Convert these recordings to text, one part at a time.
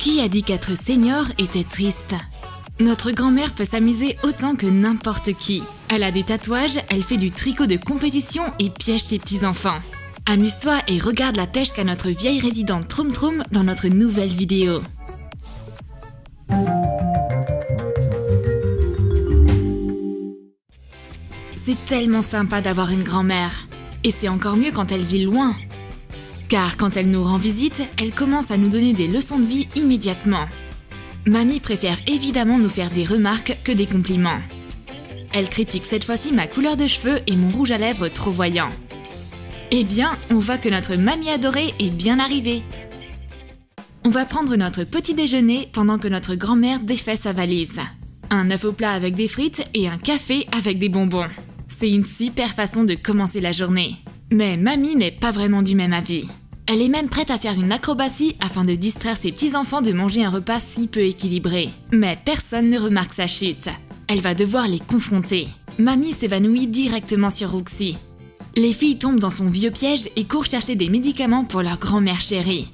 Qui a dit qu'être senior était triste? Notre grand-mère peut s'amuser autant que n'importe qui. Elle a des tatouages, elle fait du tricot de compétition et piège ses petits-enfants. Amuse-toi et regarde la pêche qu'a notre vieille résidente Troum Troum dans notre nouvelle vidéo. C'est tellement sympa d'avoir une grand-mère. Et c'est encore mieux quand elle vit loin. Car quand elle nous rend visite, elle commence à nous donner des leçons de vie immédiatement. Mamie préfère évidemment nous faire des remarques que des compliments. Elle critique cette fois-ci ma couleur de cheveux et mon rouge à lèvres trop voyant. Eh bien, on voit que notre mamie adorée est bien arrivée. On va prendre notre petit déjeuner pendant que notre grand-mère défait sa valise. Un œuf au plat avec des frites et un café avec des bonbons. C'est une super façon de commencer la journée. Mais mamie n'est pas vraiment du même avis. Elle est même prête à faire une acrobatie afin de distraire ses petits-enfants de manger un repas si peu équilibré. Mais personne ne remarque sa chute. Elle va devoir les confronter. Mamie s'évanouit directement sur Roxy. Les filles tombent dans son vieux piège et courent chercher des médicaments pour leur grand-mère chérie.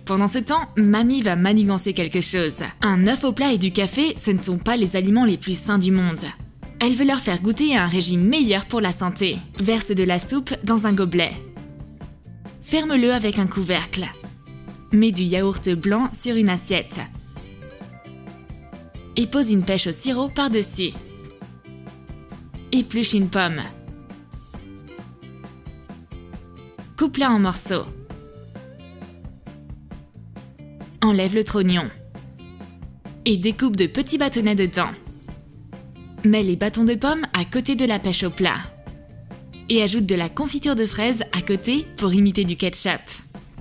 Pendant ce temps, mamie va manigancer quelque chose. Un œuf au plat et du café, ce ne sont pas les aliments les plus sains du monde. Elle veut leur faire goûter un régime meilleur pour la santé. Verse de la soupe dans un gobelet. Ferme-le avec un couvercle. Mets du yaourt blanc sur une assiette. Et pose une pêche au sirop par-dessus. Épluche une pomme. Coupe-la en morceaux. Enlève le trognon. Et découpe de petits bâtonnets dedans. Mets les bâtons de pommes à côté de la pêche au plat. Et ajoute de la confiture de fraises à côté pour imiter du ketchup.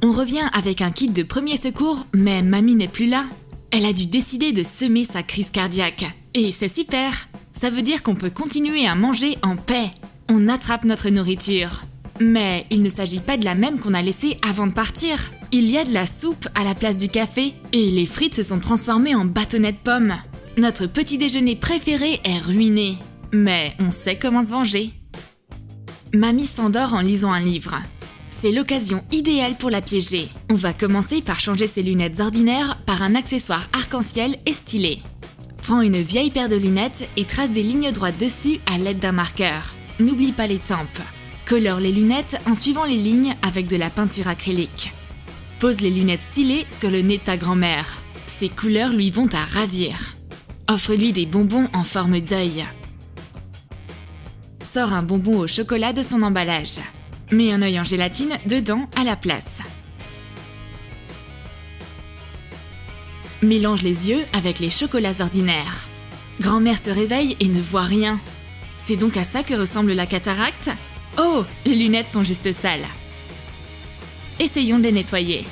On revient avec un kit de premier secours, mais mamie n'est plus là. Elle a dû décider de semer sa crise cardiaque. Et c'est super! Ça veut dire qu'on peut continuer à manger en paix. On attrape notre nourriture. Mais il ne s'agit pas de la même qu'on a laissée avant de partir. Il y a de la soupe à la place du café et les frites se sont transformées en bâtonnets de pommes. Notre petit déjeuner préféré est ruiné. Mais on sait comment se venger. Mamie s'endort en lisant un livre. C'est l'occasion idéale pour la piéger. On va commencer par changer ses lunettes ordinaires par un accessoire arc-en-ciel et stylé. Prends une vieille paire de lunettes et trace des lignes droites dessus à l'aide d'un marqueur. N'oublie pas les tempes. Colore les lunettes en suivant les lignes avec de la peinture acrylique. Pose les lunettes stylées sur le nez de ta grand-mère. Ces couleurs lui vont à ravir. Offre-lui des bonbons en forme d'œil. Sors un bonbon au chocolat de son emballage. Mets un œil en gélatine dedans à la place. Mélange les yeux avec les chocolats ordinaires. Grand-mère se réveille et ne voit rien. C'est donc à ça que ressemble la cataracte ? Oh, les lunettes sont juste sales. Essayons de les nettoyer.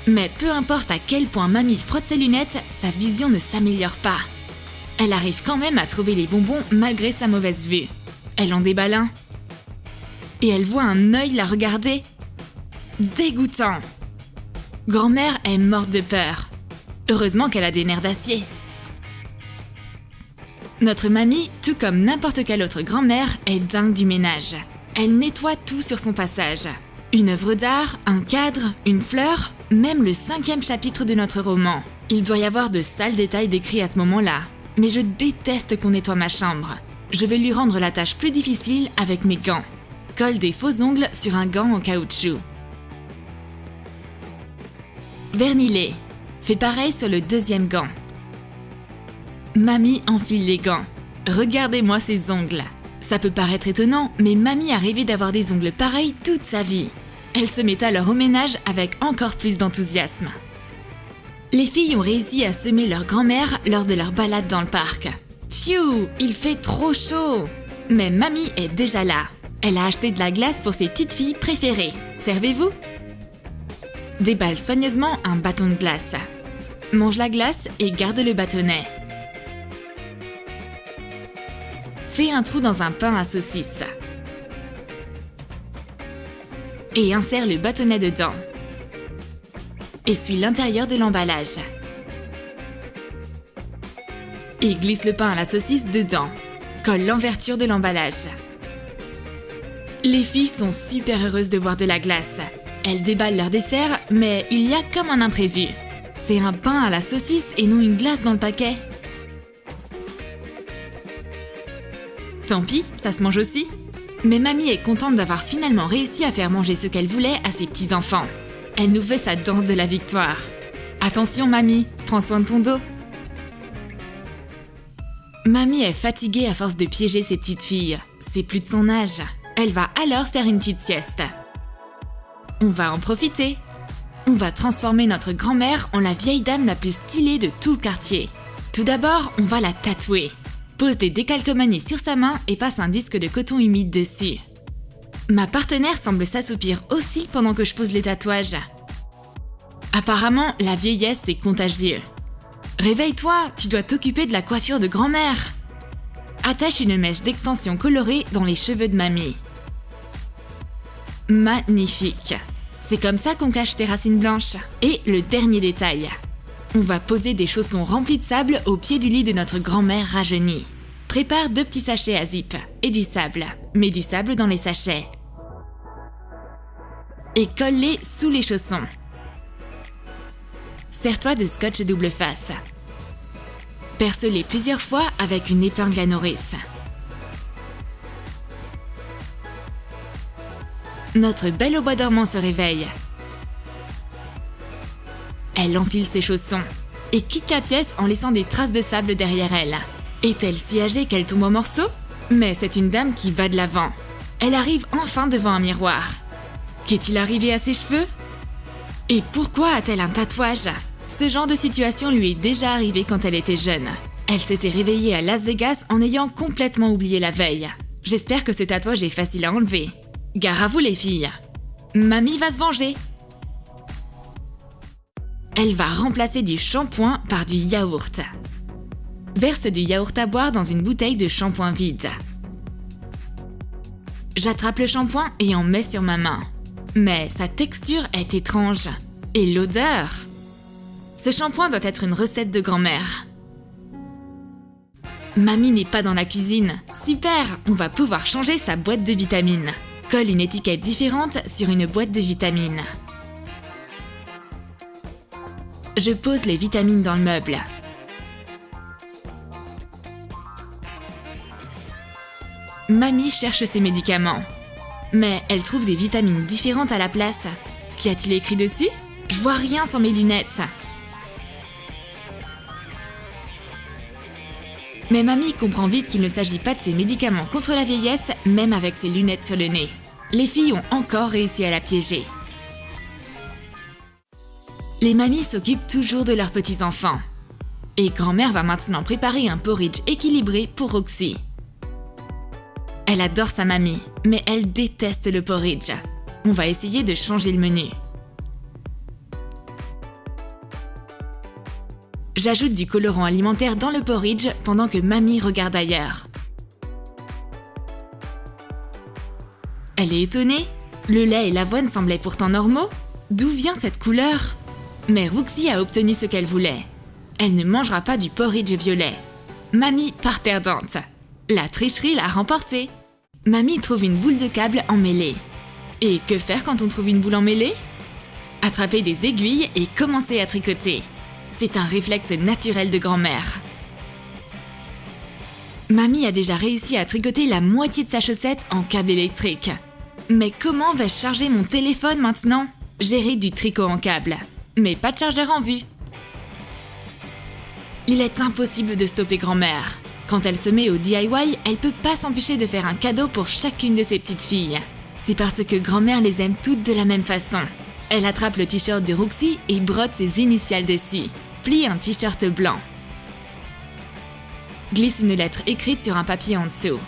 Mais peu importe à quel point mamie frotte ses lunettes, sa vision ne s'améliore pas. Elle arrive quand même à trouver les bonbons malgré sa mauvaise vue. Elle en déballe un. Et elle voit un œil la regarder. Dégoûtant. Grand-mère est morte de peur. Heureusement qu'elle a des nerfs d'acier. Notre mamie, tout comme n'importe quelle autre grand-mère, est dingue du ménage. Elle nettoie tout sur son passage. Une œuvre d'art, un cadre, une fleur, même le 5e chapitre de notre roman. Il doit y avoir de sales détails décrits à ce moment-là. Mais je déteste qu'on nettoie ma chambre. Je vais lui rendre la tâche plus difficile avec mes gants. Colle des faux ongles sur un gant en caoutchouc. Vernis-les. Fais pareil sur le 2e gant. Mamie enfile les gants. Regardez-moi ces ongles. Ça peut paraître étonnant, mais mamie a rêvé d'avoir des ongles pareils toute sa vie. Elle se met alors au ménage avec encore plus d'enthousiasme. Les filles ont réussi à semer leur grand-mère lors de leur balade dans le parc. Pfiou, il fait trop chaud! Mais mamie est déjà là. Elle a acheté de la glace pour ses petites filles préférées. Servez-vous? Déballe soigneusement un bâton de glace. Mange la glace et garde le bâtonnet. Fais un trou dans un pain à saucisse. Et insère le bâtonnet dedans. Essuie l'intérieur de l'emballage. Et glisse le pain à la saucisse dedans. Colle l'envergure de l'emballage. Les filles sont super heureuses de voir de la glace. Elles déballent leur dessert, mais il y a comme un imprévu. C'est un pain à la saucisse et non une glace dans le paquet. Tant pis, ça se mange aussi. Mais mamie est contente d'avoir finalement réussi à faire manger ce qu'elle voulait à ses petits-enfants. Elle nous fait sa danse de la victoire. Attention mamie, prends soin de ton dos. Mamie est fatiguée à force de piéger ses petites filles. C'est plus de son âge. Elle va alors faire une petite sieste. On va en profiter. On va transformer notre grand-mère en la vieille dame la plus stylée de tout le quartier. Tout d'abord, on va la tatouer. Pose des décalcomanies sur sa main et passe un disque de coton humide dessus. Ma partenaire semble s'assoupir aussi pendant que je pose les tatouages. Apparemment, la vieillesse c'est contagieux. Réveille-toi, tu dois t'occuper de la coiffure de grand-mère. Attache une mèche d'extension colorée dans les cheveux de mamie. Magnifique! C'est comme ça qu'on cache tes racines blanches. Et le dernier détail. On va poser des chaussons remplis de sable au pied du lit de notre grand-mère rajeunie. Prépare 2 petits sachets à zip et du sable. Mets du sable dans les sachets. Et colle-les sous les chaussons. Sers-toi de scotch double face. Perce-les plusieurs fois avec une épingle à nourrice. Notre belle au bois dormant se réveille. Elle enfile ses chaussons et quitte la pièce en laissant des traces de sable derrière elle. Est-elle si âgée qu'elle tombe en morceaux? Mais c'est une dame qui va de l'avant. Elle arrive enfin devant un miroir. Qu'est-il arrivé à ses cheveux? Et pourquoi a-t-elle un tatouage? Ce genre de situation lui est déjà arrivé quand elle était jeune. Elle s'était réveillée à Las Vegas en ayant complètement oublié la veille. J'espère que ce tatouage est facile à enlever. Gare à vous les filles. Mamie va se venger. Elle va remplacer du shampoing par du yaourt. Verse du yaourt à boire dans une bouteille de shampoing vide. J'attrape le shampoing et en mets sur ma main. Mais sa texture est étrange. Et l'odeur? Ce shampoing doit être une recette de grand-mère. Mamie n'est pas dans la cuisine. Super, on va pouvoir changer sa boîte de vitamines. Colle une étiquette différente sur une boîte de vitamines. Je pose les vitamines dans le meuble. Mamie cherche ses médicaments. Mais elle trouve des vitamines différentes à la place. Qu'y a-t-il écrit dessus? Je vois rien sans mes lunettes. Mais mamie comprend vite qu'il ne s'agit pas de ses médicaments contre la vieillesse, même avec ses lunettes sur le nez. Les filles ont encore réussi à la piéger. Les mamies s'occupent toujours de leurs petits-enfants. Et grand-mère va maintenant préparer un porridge équilibré pour Roxy. Elle adore sa mamie, mais elle déteste le porridge. On va essayer de changer le menu. J'ajoute du colorant alimentaire dans le porridge pendant que mamie regarde ailleurs. Elle est étonnée. Le lait et l'avoine semblaient pourtant normaux. D'où vient cette couleur? Mais Roxy a obtenu ce qu'elle voulait. Elle ne mangera pas du porridge violet. Mamie part perdante. La tricherie l'a remportée. Mamie trouve une boule de câble emmêlée. Et que faire quand on trouve une boule emmêlée? Attraper des aiguilles et commencer à tricoter. C'est un réflexe naturel de grand-mère. Mamie a déjà réussi à tricoter la moitié de sa chaussette en câble électrique. Mais comment vais-je charger mon téléphone maintenant? J'hérite du tricot en câble, mais pas de chargeur en vue. Il est impossible de stopper grand-mère. Quand elle se met au DIY, elle peut pas s'empêcher de faire un cadeau pour chacune de ses petites filles. C'est parce que grand-mère les aime toutes de la même façon. Elle attrape le t-shirt de Roxy et brode ses initiales dessus. Plie un t-shirt blanc. Glisse une lettre écrite sur un papier en dessous.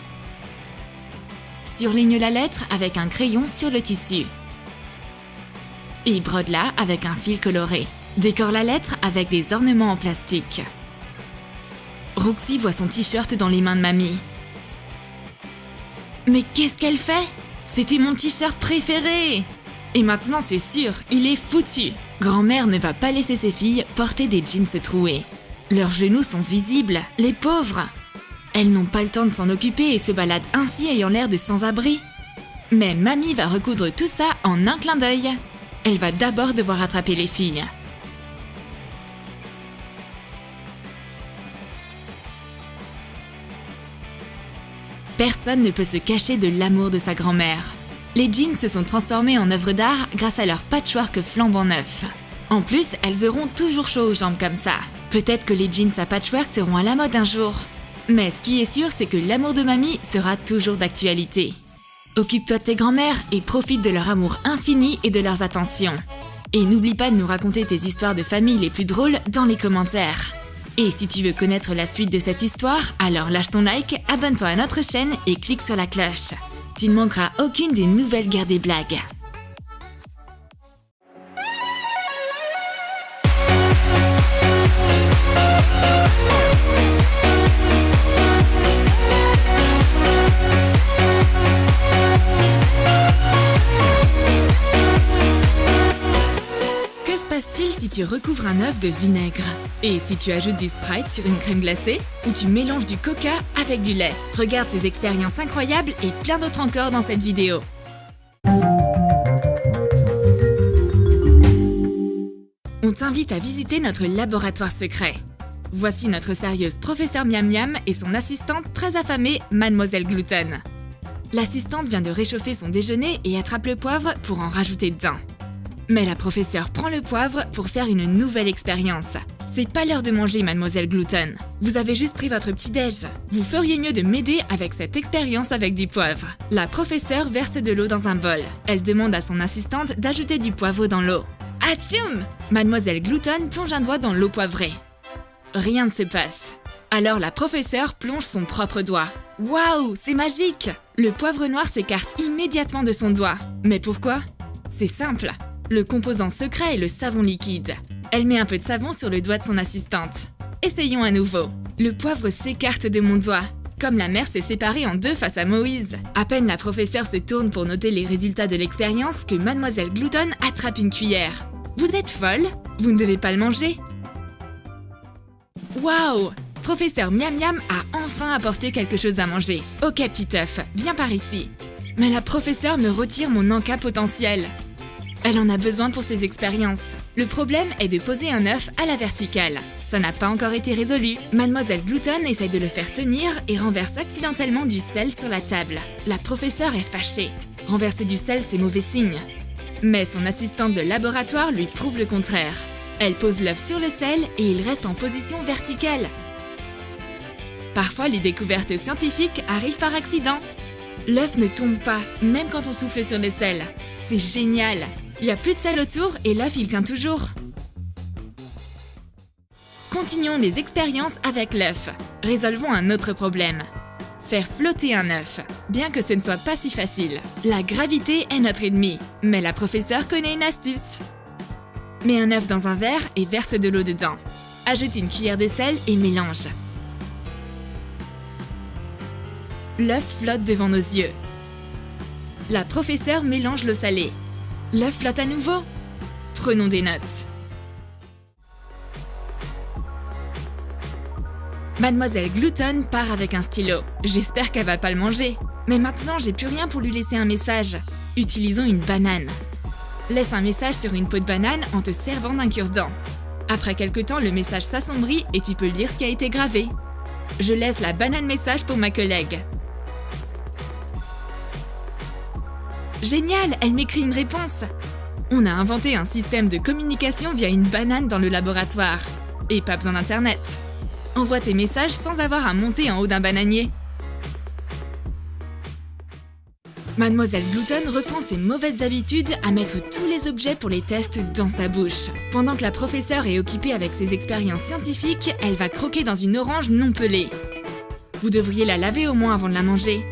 Surligne la lettre avec un crayon sur le tissu. Et brode-la avec un fil coloré. Décore la lettre avec des ornements en plastique. Roxy voit son t-shirt dans les mains de mamie. Mais qu'est-ce qu'elle fait? C'était mon t-shirt préféré! Et maintenant c'est sûr, il est foutu. Grand-mère ne va pas laisser ses filles porter des jeans troués. Leurs genoux sont visibles, les pauvres. Elles n'ont pas le temps de s'en occuper et se baladent ainsi ayant l'air de sans-abri. Mais mamie va recoudre tout ça en un clin d'œil. Elle va d'abord devoir attraper les filles. Personne ne peut se cacher de l'amour de sa grand-mère. Les jeans se sont transformés en œuvres d'art grâce à leur patchwork flambant neuf. En plus, elles auront toujours chaud aux jambes comme ça. Peut-être que les jeans à patchwork seront à la mode un jour. Mais ce qui est sûr, c'est que l'amour de mamie sera toujours d'actualité. Occupe-toi de tes grands-mères et profite de leur amour infini et de leurs attentions. Et n'oublie pas de nous raconter tes histoires de famille les plus drôles dans les commentaires. Et si tu veux connaître la suite de cette histoire, alors lâche ton like, abonne-toi à notre chaîne et clique sur la cloche. Tu ne manqueras aucune des nouvelles guerres des blagues. Que se passe-t-il si tu recouvres un œuf de vinaigre? Et si tu ajoutes du Sprite sur une crème glacée? Ou tu mélanges du coca avec du lait? Regarde ces expériences incroyables et plein d'autres encore dans cette vidéo. On t'invite à visiter notre laboratoire secret. Voici notre sérieuse professeure Miam Miam et son assistante très affamée, Mademoiselle Gluten. L'assistante vient de réchauffer son déjeuner et attrape le poivre pour en rajouter dedans. Mais la professeure prend le poivre pour faire une nouvelle expérience. C'est pas l'heure de manger, Mademoiselle Gluten. Vous avez juste pris votre petit-déj. Vous feriez mieux de m'aider avec cette expérience avec du poivre. La professeure verse de l'eau dans un bol. Elle demande à son assistante d'ajouter du poivre dans l'eau. Atchoum! Mademoiselle Gluten plonge un doigt dans l'eau poivrée. Rien ne se passe. Alors la professeure plonge son propre doigt. Waouh, c'est magique! Le poivre noir s'écarte immédiatement de son doigt. Mais pourquoi? C'est simple. Le composant secret est le savon liquide. Elle met un peu de savon sur le doigt de son assistante. Essayons à nouveau. Le poivre s'écarte de mon doigt. Comme la mer s'est séparée en deux face à Moïse. À peine la professeure se tourne pour noter les résultats de l'expérience que Mademoiselle Gluten attrape une cuillère. Vous êtes folle? Vous ne devez pas le manger? Waouh! Professeur Miam Miam a enfin apporté quelque chose à manger. Ok petit œuf, viens par ici. Mais la professeure me retire mon encas potentiel. Elle en a besoin pour ses expériences. Le problème est de poser un œuf à la verticale. Ça n'a pas encore été résolu. Mademoiselle Gluten essaye de le faire tenir et renverse accidentellement du sel sur la table. La professeure est fâchée. Renverser du sel, c'est mauvais signe. Mais son assistante de laboratoire lui prouve le contraire. Elle pose l'œuf sur le sel et il reste en position verticale. Parfois, les découvertes scientifiques arrivent par accident. L'œuf ne tombe pas, même quand on souffle sur le sel. C'est génial! Il n'y a plus de sel autour et l'œuf il tient toujours. Continuons les expériences avec l'œuf. Résolvons un autre problème. Faire flotter un œuf, bien que ce ne soit pas si facile. La gravité est notre ennemi, mais la professeure connaît une astuce. Mets un œuf dans un verre et verse de l'eau dedans. Ajoute une cuillère de sel et mélange. L'œuf flotte devant nos yeux. La professeure mélange l'eau salée. L'œuf flotte à nouveau. Prenons des notes. Mademoiselle Gluten part avec un stylo. J'espère qu'elle va pas le manger. Mais maintenant, j'ai plus rien pour lui laisser un message. Utilisons une banane. Laisse un message sur une peau de banane en te servant d'un cure-dent. Après quelque temps, le message s'assombrit et tu peux lire ce qui a été gravé. Je laisse la banane message pour ma collègue. Génial, elle m'écrit une réponse. On a inventé un système de communication via une banane dans le laboratoire. Et pas besoin d'internet. Envoie tes messages sans avoir à monter en haut d'un bananier. Mademoiselle Gluten reprend ses mauvaises habitudes à mettre tous les objets pour les tests dans sa bouche. Pendant que la professeure est occupée avec ses expériences scientifiques, elle va croquer dans une orange non pelée. Vous devriez la laver au moins avant de la manger.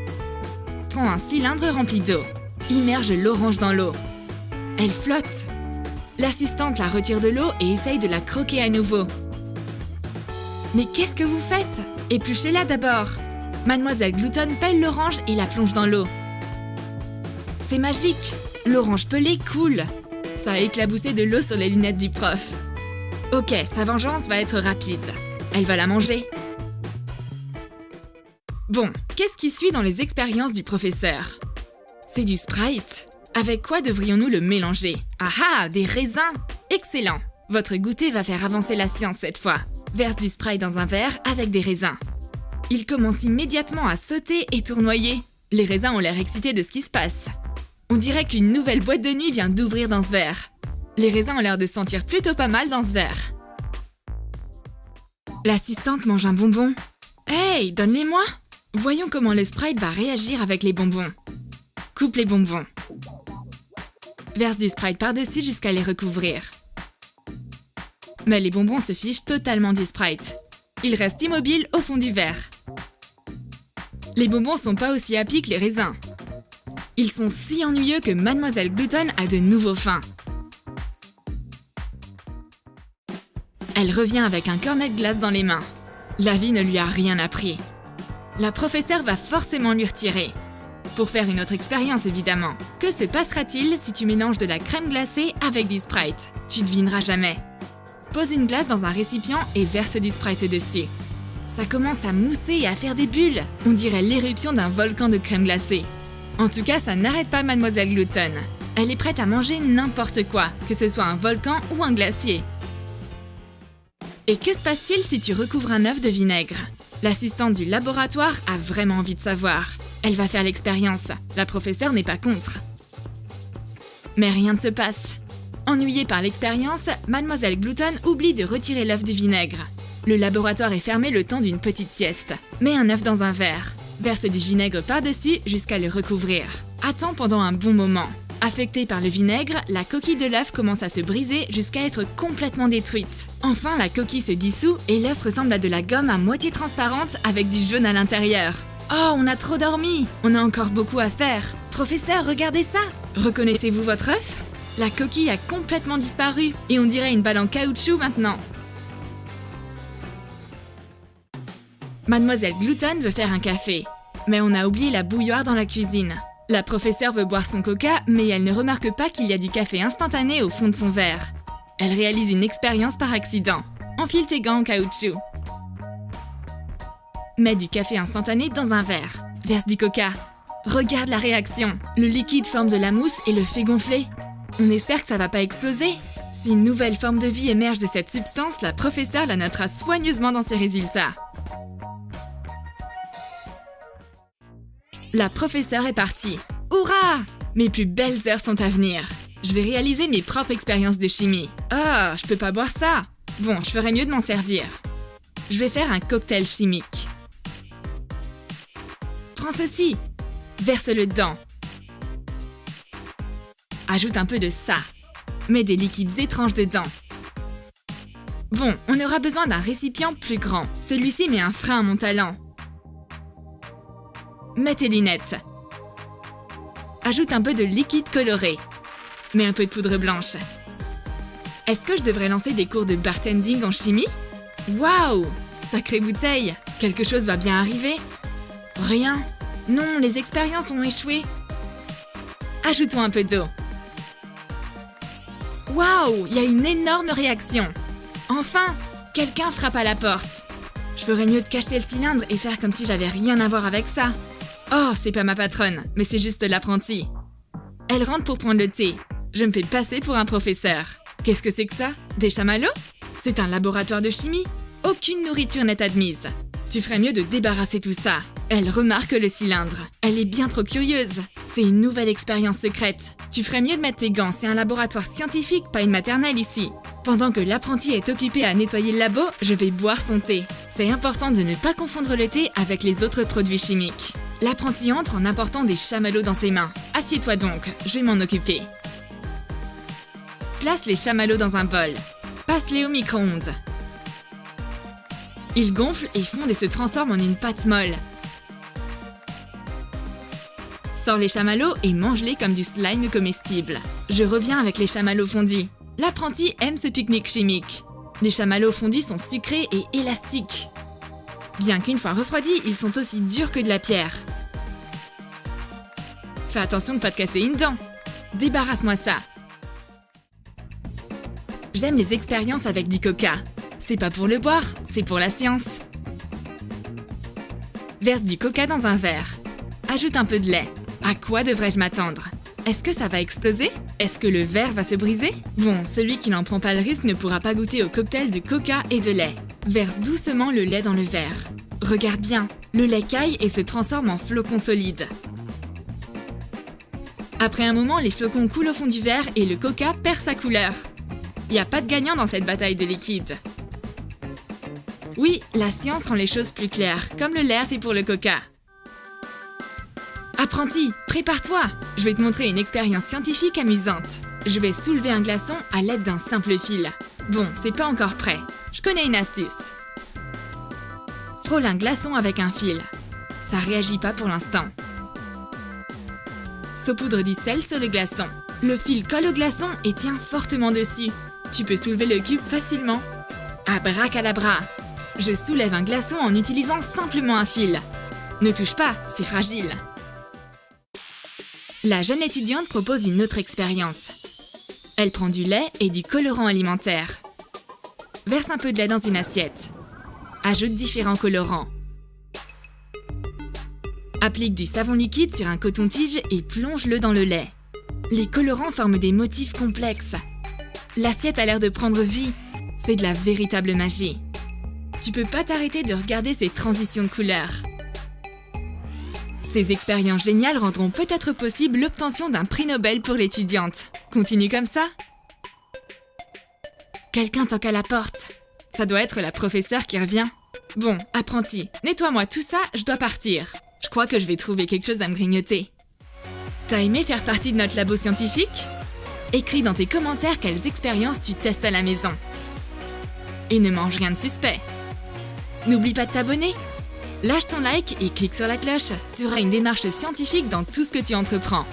Prends un cylindre rempli d'eau. Immerge l'orange dans l'eau. Elle flotte. L'assistante la retire de l'eau et essaye de la croquer à nouveau. Mais qu'est-ce que vous faites? Épluchez-la d'abord. Mademoiselle Gluten pèle l'orange et la plonge dans l'eau. C'est magique. L'orange pelée coule. Ça a éclaboussé de l'eau sur les lunettes du prof. Ok, sa vengeance va être rapide. Elle va la manger. Bon, qu'est-ce qui suit dans les expériences du professeur? C'est du Sprite. Avec quoi devrions-nous le mélanger? Ah ah, des raisins! Excellent! Votre goûter va faire avancer la science cette fois. Verse du Sprite dans un verre avec des raisins. Il commence immédiatement à sauter et tournoyer. Les raisins ont l'air excités de ce qui se passe. On dirait qu'une nouvelle boîte de nuit vient d'ouvrir dans ce verre. Les raisins ont l'air de se sentir plutôt pas mal dans ce verre. L'assistante mange un bonbon. Hey, donne-les-moi! Voyons comment le Sprite va réagir avec les bonbons. Coupe les bonbons. Verse du Sprite par-dessus jusqu'à les recouvrir. Mais les bonbons se fichent totalement du Sprite. Ils restent immobiles au fond du verre. Les bonbons sont pas aussi happy que les raisins. Ils sont si ennuyeux que Mademoiselle Glutton a de nouveaux fins. Elle revient avec un cornet de glace dans les mains. La vie ne lui a rien appris. La professeure va forcément lui retirer. Pour faire une autre expérience, évidemment. Que se passera-t-il si tu mélanges de la crème glacée avec du Sprite? Tu devineras jamais. Pose une glace dans un récipient et verse du Sprite dessus. Ça commence à mousser et à faire des bulles. On dirait l'éruption d'un volcan de crème glacée. En tout cas, ça n'arrête pas Mademoiselle Glutton. Elle est prête à manger n'importe quoi, que ce soit un volcan ou un glacier. Et que se passe-t-il si tu recouvres un œuf de vinaigre? L'assistante du laboratoire a vraiment envie de savoir. Elle va faire l'expérience. La professeure n'est pas contre. Mais rien ne se passe. Ennuyée par l'expérience, Mademoiselle Glutton oublie de retirer l'œuf du vinaigre. Le laboratoire est fermé le temps d'une petite sieste. Mets un œuf dans un verre. Verse du vinaigre par-dessus jusqu'à le recouvrir. Attends pendant un bon moment. Affectée par le vinaigre, la coquille de l'œuf commence à se briser jusqu'à être complètement détruite. Enfin, la coquille se dissout et l'œuf ressemble à de la gomme à moitié transparente avec du jaune à l'intérieur. Oh, on a trop dormi! On a encore beaucoup à faire. Professeur, regardez ça! Reconnaissez-vous votre œuf? La coquille a complètement disparu et on dirait une balle en caoutchouc maintenant. Mademoiselle Glutton veut faire un café, mais on a oublié la bouilloire dans la cuisine. La professeure veut boire son coca, mais elle ne remarque pas qu'il y a du café instantané au fond de son verre. Elle réalise une expérience par accident. Enfile tes gants en caoutchouc. Mets du café instantané dans un verre. Verse du coca. Regarde la réaction. Le liquide forme de la mousse et le fait gonfler. On espère que ça va pas exploser. Si une nouvelle forme de vie émerge de cette substance, la professeure la notera soigneusement dans ses résultats. La professeure est partie. Hurrah! Mes plus belles heures sont à venir. Je vais réaliser mes propres expériences de chimie. Oh, je peux pas boire ça. Bon, je ferais mieux de m'en servir. Je vais faire un cocktail chimique. Prends ceci. Verse-le dedans. Ajoute un peu de ça. Mets des liquides étranges dedans. Bon, on aura besoin d'un récipient plus grand. Celui-ci met un frein à mon talent. Mets tes lunettes. Ajoute un peu de liquide coloré. Mets un peu de poudre blanche. Est-ce que je devrais lancer des cours de bartending en chimie? Waouh! Sacrée bouteille! Quelque chose va bien arriver? Rien. Non, les expériences ont échoué. Ajoutons un peu d'eau. Waouh! Il y a une énorme réaction. Enfin, quelqu'un frappe à la porte. Je ferais mieux de cacher le cylindre et faire comme si j'avais rien à voir avec ça. Oh, c'est pas ma patronne, mais c'est juste l'apprenti. Elle rentre pour prendre le thé. Je me fais passer pour un professeur. Qu'est-ce que c'est que ça? Des chamallows? C'est un laboratoire de chimie. Aucune nourriture n'est admise. Tu ferais mieux de débarrasser tout ça. Elle remarque le cylindre. Elle est bien trop curieuse. C'est une nouvelle expérience secrète. Tu ferais mieux de mettre tes gants, c'est un laboratoire scientifique, pas une maternelle ici. Pendant que l'apprenti est occupé à nettoyer le labo, je vais boire son thé. C'est important de ne pas confondre le thé avec les autres produits chimiques. L'apprenti entre en apportant des chamallows dans ses mains. Assieds-toi donc, je vais m'en occuper. Place les chamallows dans un bol. Passe-les au micro-ondes. Ils gonflent et fondent et se transforment en une pâte molle. Sors les chamallows et mange-les comme du slime comestible. Je reviens avec les chamallows fondus. L'apprenti aime ce pique-nique chimique. Les chamallows fondus sont sucrés et élastiques. Bien qu'une fois refroidis, ils sont aussi durs que de la pierre. Fais attention de ne pas te casser une dent. Débarrasse-moi ça. J'aime les expériences avec du coca. C'est pas pour le boire, c'est pour la science. Verse du coca dans un verre. Ajoute un peu de lait. À quoi devrais-je m'attendre? Est-ce que ça va exploser? Est-ce que le verre va se briser? Bon, celui qui n'en prend pas le risque ne pourra pas goûter au cocktail de coca et de lait. Verse doucement le lait dans le verre. Regarde bien, le lait caille et se transforme en flocons solides. Après un moment, les flocons coulent au fond du verre et le coca perd sa couleur. Il n'y a pas de gagnant dans cette bataille de liquide. Oui, la science rend les choses plus claires, comme le lait fait pour le coca. Apprenti, prépare-toi! Je vais te montrer une expérience scientifique amusante. Je vais soulever un glaçon à l'aide d'un simple fil. Bon, c'est pas encore prêt. Je connais une astuce. Frôle un glaçon avec un fil. Ça réagit pas pour l'instant. Saupoudre du sel sur le glaçon. Le fil colle au glaçon et tient fortement dessus. Tu peux soulever le cube facilement. Abracadabra! Je soulève un glaçon en utilisant simplement un fil. Ne touche pas, c'est fragile. La jeune étudiante propose une autre expérience. Elle prend du lait et du colorant alimentaire. Verse un peu de lait dans une assiette. Ajoute différents colorants. Applique du savon liquide sur un coton-tige et plonge-le dans le lait. Les colorants forment des motifs complexes. L'assiette a l'air de prendre vie. C'est de la véritable magie. Tu peux pas t'arrêter de regarder ces transitions de couleurs. Ces expériences géniales rendront peut-être possible l'obtention d'un prix Nobel pour l'étudiante. Continue comme ça. Quelqu'un toque à la porte. Ça doit être la professeure qui revient. Bon, apprenti, nettoie-moi tout ça, je dois partir. Je crois que je vais trouver quelque chose à me grignoter. T'as aimé faire partie de notre labo scientifique? Écris dans tes commentaires quelles expériences tu testes à la maison. Et ne mange rien de suspect. N'oublie pas de t'abonner. Lâche ton like et clique sur la cloche. Tu auras une démarche scientifique dans tout ce que tu entreprends.